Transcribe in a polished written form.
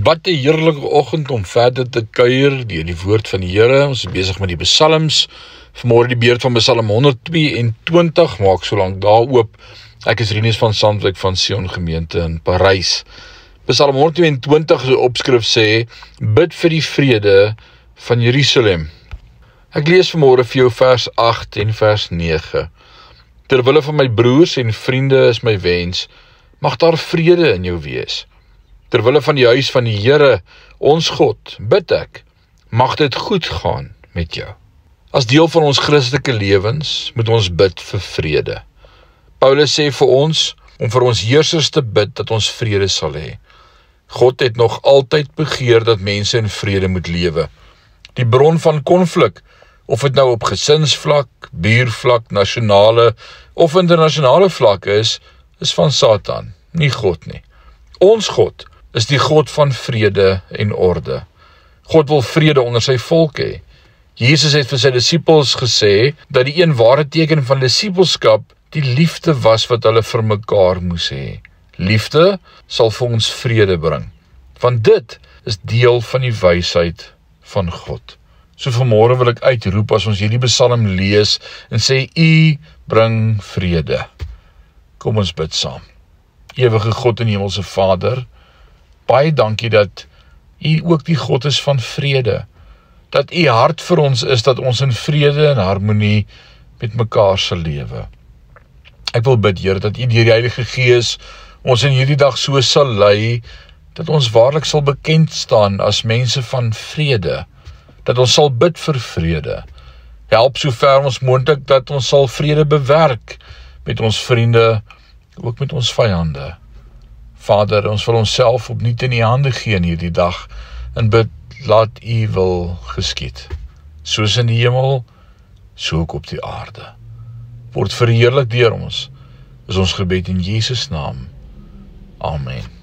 Wat 'n heerlike oggend om verder te kuier deur die woord van die Here. Ons is besig met die psalms. Vanmôre die beurt van Psalm 122, maak so lank daar oop. Ek is Rinus van Sandwyk van Sion Gemeente in Parys. Psalm 122 se opskrif sê: Bid vir die vrede van Jerusalem. Ek lees vanmôre vir jou vers 8 en vers 9. Terwille van my broers en vriende is my wens, mag daar vrede in jou wees. Terwille van die huis van die Here, ons God, bid ek, mag dit goed gaan met jou. As deel van ons Christelike lewens, moet ons bid vir vrede. Paulus sê vir ons, om vir ons heersers te bid, dat ons vrede sal hê. God het nog altyd begeer dat mense in vrede moet lewe. Die bron van konflik, of dit nou op gesinsvlak, buurvlak, nasionale of internasionale vlak is van Satan, nie God nie. Ons God is die God van vrede en orde. God wil vrede onder sy volk hê. Jesus het vir sy disippels gesê dat die een ware teken van disippelskap die liefde was wat hulle vir mekaar moes hê. Liefde sal vir ons vrede bring, want dit is deel van die wysheid van God. So vanmôre wil ek uitroep as ons hierdie psalm lees en sê, U bring vrede. Kom ons bid saam. Ewige God en Hemelse Vader, baie dankie dat U ook die God is van vrede. Dat U hart vir ons is dat ons in vrede en harmonie met mekaar sal lewe. Ek wil bid, Here, dat U deur die Heilige Gees ons in hierdie dag so sal lei, dat ons waarlik sal bekend staan as mense van vrede. Dat ons sal bid vir vrede. Help so ver ons moontlik dat ons sal vrede bewerk met ons vriende, ook met ons vyande. Vader, ons wil onsself opnuut in U hande gee in hierdie dag en bid, laat U wil geskied. Soos in die hemel, so ook op die aarde. Word verheerlik deur ons, is ons gebed in Jesus naam. Amen.